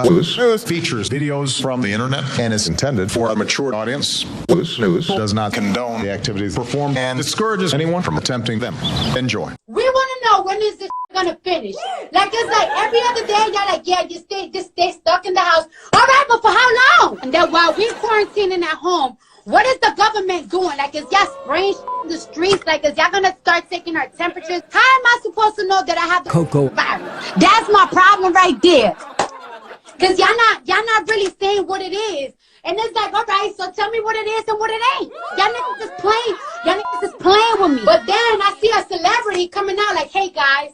Wooz News features videos from the internet and is intended for a mature audience. Wooz News does not condone the activities performed and discourages anyone from attempting them. Enjoy. We want to know, when is this gonna finish? Like, it's like every other day, y'all like, yeah, just stay stuck in the house. All right, but for how long? And then while we're quarantining at home, what is the government doing? Like, is y'all spraying in the streets? Like, is y'all gonna start taking our temperatures? How am I supposed to know that I have the COCO virus? That's my problem right there. Cause y'all not really saying what it is. And it's like, all right, so tell me what it is and what it ain't. Y'all niggas is playing. Y'all niggas is playing with me. But then I see a celebrity coming out like, hey guys,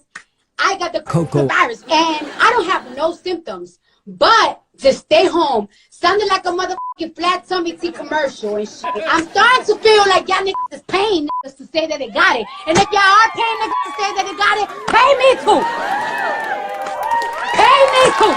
I got the COCO virus and I don't have no symptoms. But just stay home. Sounding like a motherfucking flat tummy tea commercial and shit. I'm starting to feel like y'all niggas is paying niggas to say that they got it. And if y'all are paying niggas to say that they got it, pay me too. Pay me too.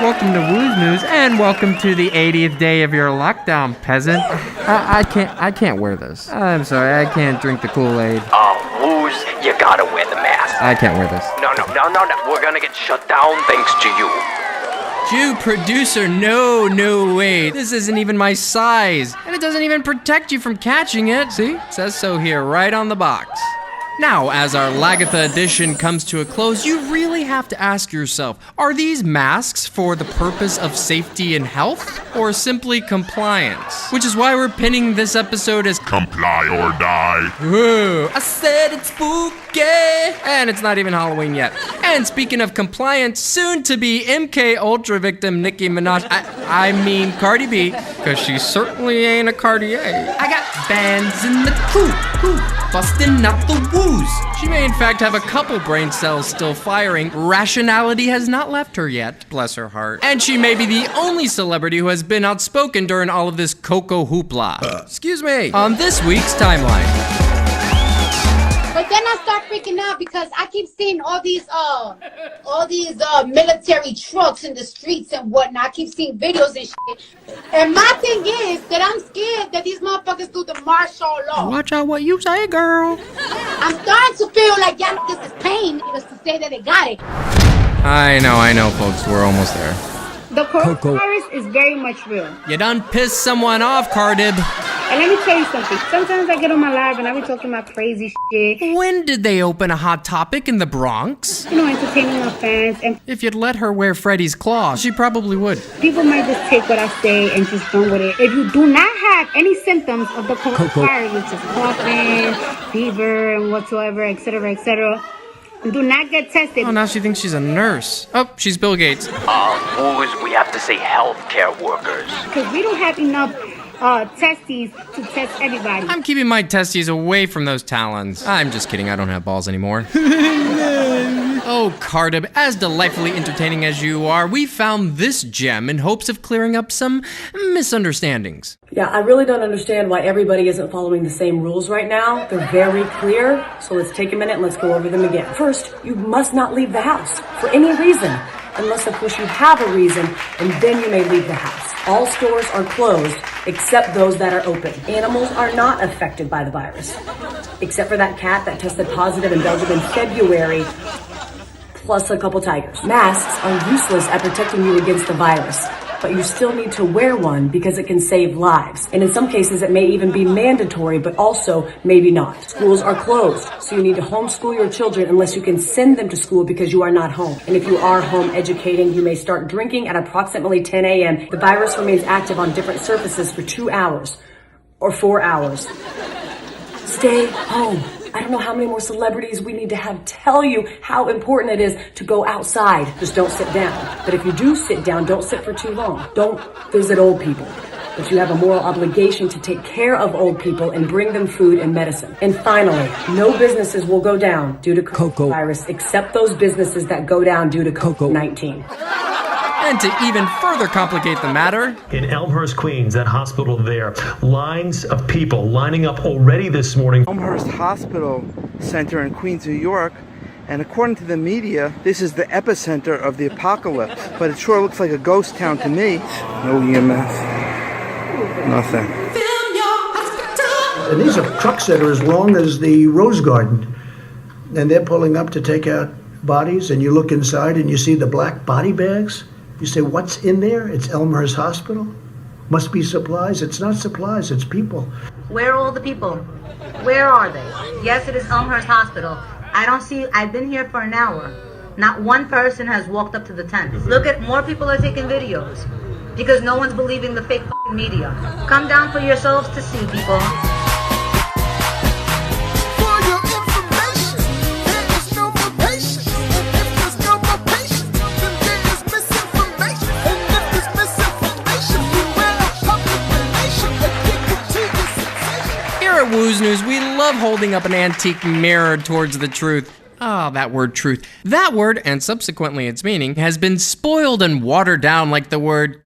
Welcome to Wooz News, and welcome to the 80th day of your lockdown, peasant. I can't wear this. I'm sorry, I can't drink the Kool-Aid. Wooz, you gotta wear the mask. I can't wear this. No. We're gonna get shut down thanks to you. Jew producer, no way. This isn't even my size, and it doesn't even protect you from catching it. See? It says so here, right on the box. Now, as our Lagatha edition comes to a close, you really have to ask yourself, are these masks for the purpose of safety and health, or simply compliance? Which is why we're pinning this episode as Comply or Die. Ooh, I said it's spooky! And it's not even Halloween yet. And speaking of compliance, soon to be MK Ultra victim Nicki Minaj, I mean Cardi B, because she certainly ain't a Cartier. I got bands in the coop, busting out the Wooz. She may in fact have a couple brain cells still firing. Rationality has not left her yet, bless her heart. And she may be the only celebrity who has been outspoken during all of this COCO hoopla. Excuse me. On this week's timeline. But then I start freaking out because I keep seeing all these military trucks in the streets and whatnot. I keep seeing videos and shit. And my thing is that I'm scared that these motherfuckers do the martial law. Watch out what you say, girl. I'm starting to feel like y'all niggas is paying niggas to say that they got it. I know, folks. We're almost there. The coronavirus is very much real. You done pissed someone off, Cardib. And let me tell you something. Sometimes I get on my live and I be talking about crazy shit. When did they open a Hot Topic in the Bronx? You know, entertaining our fans. And if you'd let her wear Freddy's claw, she probably would. People might just take what I say and just run with it. If you do not have any symptoms of the coronavirus, which is coughing, fever, and whatsoever, etc., do not get tested. Oh, now she thinks she's a nurse. Oh, she's Bill Gates. Wooz, we have to say healthcare workers. Because we don't have enough testes to test everybody. I'm keeping my testes away from those talons. I'm just kidding, I don't have balls anymore. Oh, Cardib, as delightfully entertaining as you are, we found this gem in hopes of clearing up some misunderstandings. Yeah, I really don't understand why everybody isn't following the same rules right now. They're very clear, so let's take a minute and let's go over them again. First, you must not leave the house for any reason, unless of course you have a reason, and then you may leave the house. All stores are closed except those that are open. Animals are not affected by the virus, except for that cat that tested positive in Belgium in February, plus a couple tigers. Masks are useless at protecting you against the virus, but you still need to wear one because it can save lives. And in some cases, it may even be mandatory, but also maybe not. Schools are closed, so you need to homeschool your children unless you can send them to school because you are not home. And if you are home educating, you may start drinking at approximately 10 a.m. The virus remains active on different surfaces for 2 hours or 4 hours. Stay home. I don't know how many more celebrities we need to have tell you how important it is to go outside. Just don't sit down. But if you do sit down, don't sit for too long. Don't visit old people. But you have a moral obligation to take care of old people and bring them food and medicine. And finally, no businesses will go down due to coronavirus except those businesses that go down due to COVID-19. And to even further complicate the matter, in Elmhurst, Queens, that hospital there, lines of people lining up already this morning. Elmhurst Hospital Center in Queens, New York, and according to the media, this is the epicenter of the apocalypse. But it sure looks like a ghost town to me. No EMS, nothing. And these are trucks that are as long as the Rose Garden, and they're pulling up to take out bodies, and you look inside and you see the black body bags. You say, what's in there? It's Elmhurst Hospital? Must be supplies. It's not supplies, it's people. Where are all the people? Where are they? Yes, it is Elmhurst Hospital. I don't see, I've been here for an hour. Not one person has walked up to the tent. Look at, more people are taking videos because no one's believing the fake media. Come down for yourselves to see, people. Wooz News, we love holding up an antique mirror towards the truth. Ah, that word truth. That word, and subsequently its meaning, has been spoiled and watered down like the word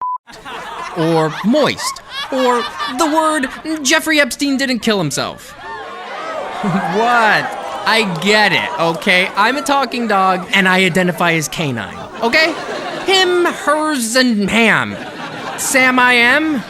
or moist, or the word Jeffrey Epstein didn't kill himself. What? I get it, okay? I'm a talking dog, and I identify as canine, okay? Him, hers, and ham. Sam I am.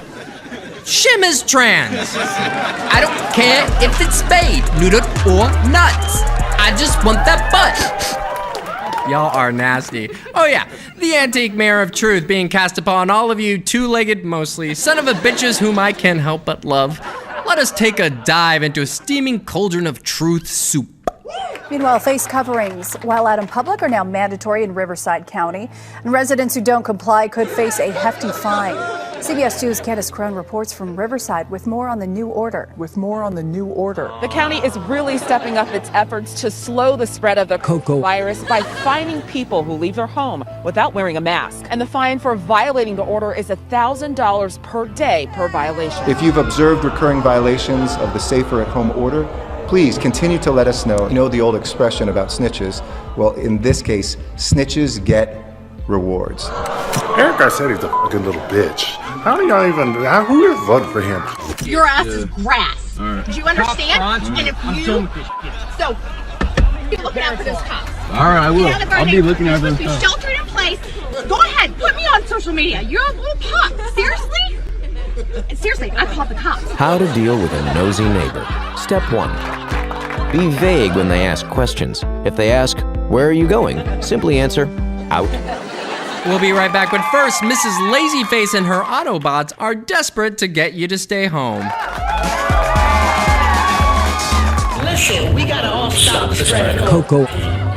Shim is trans. I don't care if it's spayed, neutered, or nuts. I just want that butt. Y'all are nasty. Oh yeah, the antique mirror of truth being cast upon all of you two-legged, mostly, son of a bitches whom I can't help but love. Let us take a dive into a steaming cauldron of truth soup. Meanwhile, face coverings while out in public are now mandatory in Riverside County, and residents who don't comply could face a hefty fine. CBS 2's Candace Crone reports from Riverside with more on the new order. The county is really stepping up its efforts to slow the spread of the COCO virus by fining people who leave their home without wearing a mask. And the fine for violating the order is $1,000 per day per violation. If you've observed recurring violations of the Safer at Home order, please continue to let us know. You know the old expression about snitches? Well, in this case, snitches get rewards. Eric said he's a fucking little bitch. How do y'all even, who would vote for him? Your ass is grass. Do you understand? And if you, so, be looking out for those cops. All right, I will. I'll be looking out for those cops. Be sheltered in place. Go ahead, put me on social media. You're a little pup. Seriously? Seriously, I called the cops. How to deal with a nosy neighbor. Step 1. Be vague when they ask questions. If they ask, where are you going? Simply answer, out. We'll be right back, but first, Mrs. Lazyface and her Autobots are desperate to get you to stay home. Listen, we gotta all stop the spread of COCO.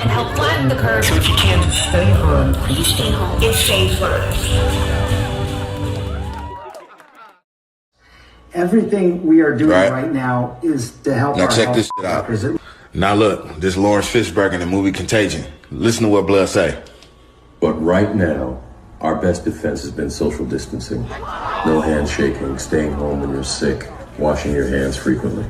and help flatten the curve. So if you can, stay home. Please stay home. It's safer. Everything we are doing right now is to help now our check health this shit out. workers. Now look, this Lawrence Fishburne in the movie Contagion. Listen to what Blood say. But right now, our best defense has been social distancing. No handshaking, staying home when you're sick, washing your hands frequently.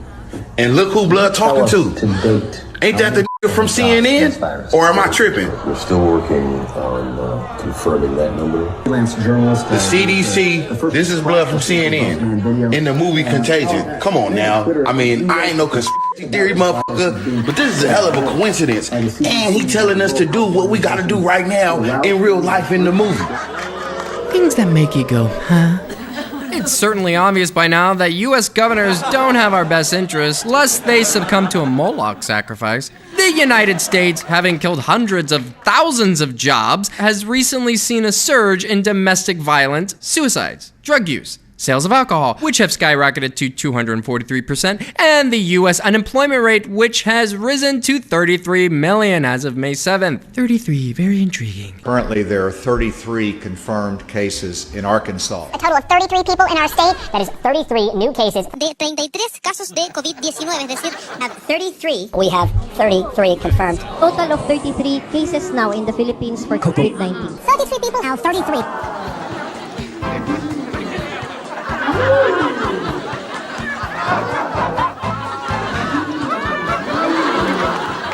And look who Blood talking to. date, Ain't that the nigga from CNN? Or am I tripping? We're still working on confirming that number. Freelance journalist. The CDC, this is Blood from CNN. In the movie Contagion. Come on now. I mean, I ain't no conspiracy theory motherfucker, but this is a hell of a coincidence. And he telling us to do what we gotta do right now in real life in the movie. Things that make you go, huh? It's certainly obvious by now that U.S. governors don't have our best interests, lest they succumb to a Moloch sacrifice. The United States, having killed hundreds of thousands of jobs, has recently seen a surge in domestic violence, suicides, drug use, sales of alcohol, which have skyrocketed to 243%, and the U.S. unemployment rate, which has risen to 33 million as of May 7th. 33, very intriguing. Currently, there are 33 confirmed cases in Arkansas. A total of 33 people in our state, that is 33 new cases. De 33 casos de COVID-19, es decir, have 33. We have 33 confirmed. Total of 33 cases now in the Philippines for COVID-19. 33 people, now 33.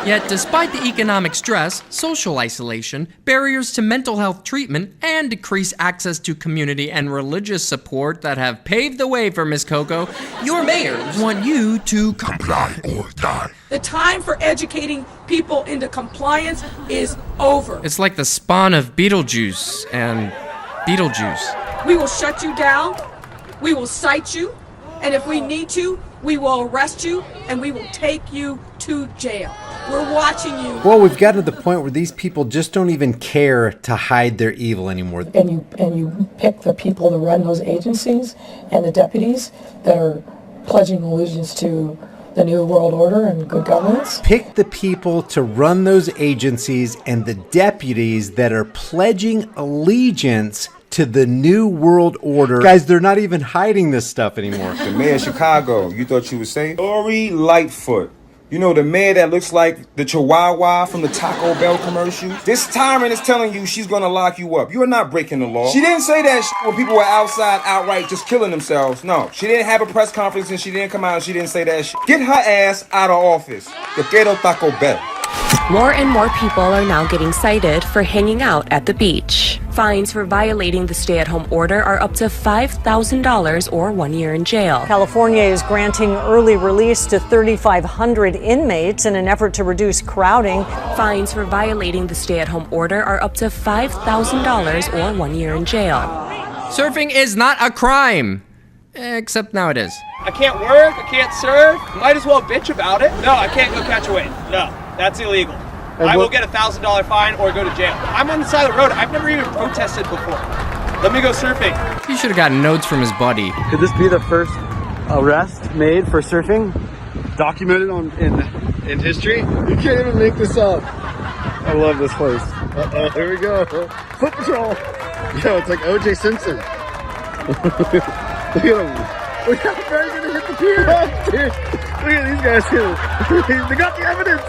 Yet, despite the economic stress, social isolation, barriers to mental health treatment, and decreased access to community and religious support that have paved the way for Miss Coco, your mayors want you to comply or die. The time for educating people into compliance is over. It's like the spawn of Beetlejuice and Beetlejuice. We will shut you down, we will cite you, and if we need to, we will arrest you, and we will take you to jail. We're watching you. Well, we've gotten to the point where these people just don't even care to hide their evil anymore. And you pick the people to run those agencies and the deputies that are pledging allegiance to the New World Order and good governance. Pick the people to run those agencies and the deputies that are pledging allegiance to the New World Order. Guys, they're not even hiding this stuff anymore. The mayor of Chicago, you thought you would say? Lori Lightfoot. You know, the mayor that looks like the Chihuahua from the Taco Bell commercial? This tyrant is telling you she's gonna lock you up. You are not breaking the law. She didn't say that shit when people were outside outright just killing themselves. No, she didn't have a press conference and she didn't come out and she didn't say that shit. Get her ass out of office. Yo quiero Taco Bell. More and more people are now getting cited for hanging out at the beach. Fines for violating the stay-at-home order are up to $5,000 or 1 year in jail. California is granting early release to 3,500 inmates in an effort to reduce crowding. Fines for violating the stay-at-home order are up to $5,000 or 1 year in jail. Surfing is not a crime. Except now it is. I can't work, I can't surf, might as well bitch about it. No, I can't go catch a wave. No, that's illegal. I will get a $1,000 fine or go to jail. I'm on the side of the road. I've never even protested before. Let me go surfing. He should have gotten notes from his buddy. Could this be the first arrest made for surfing? Documented in history? You can't even make this up. I love this place. Uh-oh, here we go. Foot Patrol. Yo, it's like O.J. Simpson. Look at him. We got very good to hit the pier. Dude, look at these guys here. They got the evidence.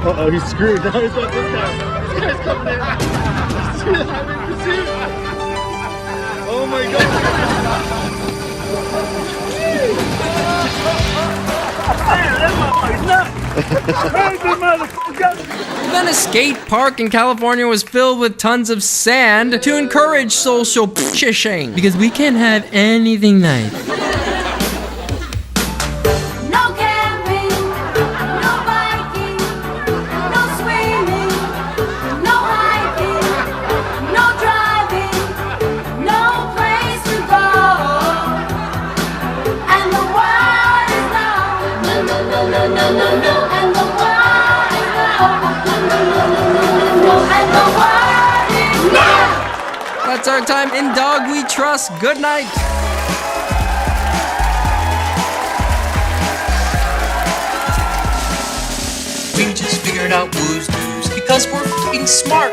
Uh-oh, he's screwed. Now he's got this guy. This guy's coming in. He's highway pursuit. Oh my god. Then a skate park in California was filled with tons of sand to encourage social shishing. Because we can't have anything nice. That's our time. In dog we trust. Good night. We just figured out Wooz News because we're f***ing smart.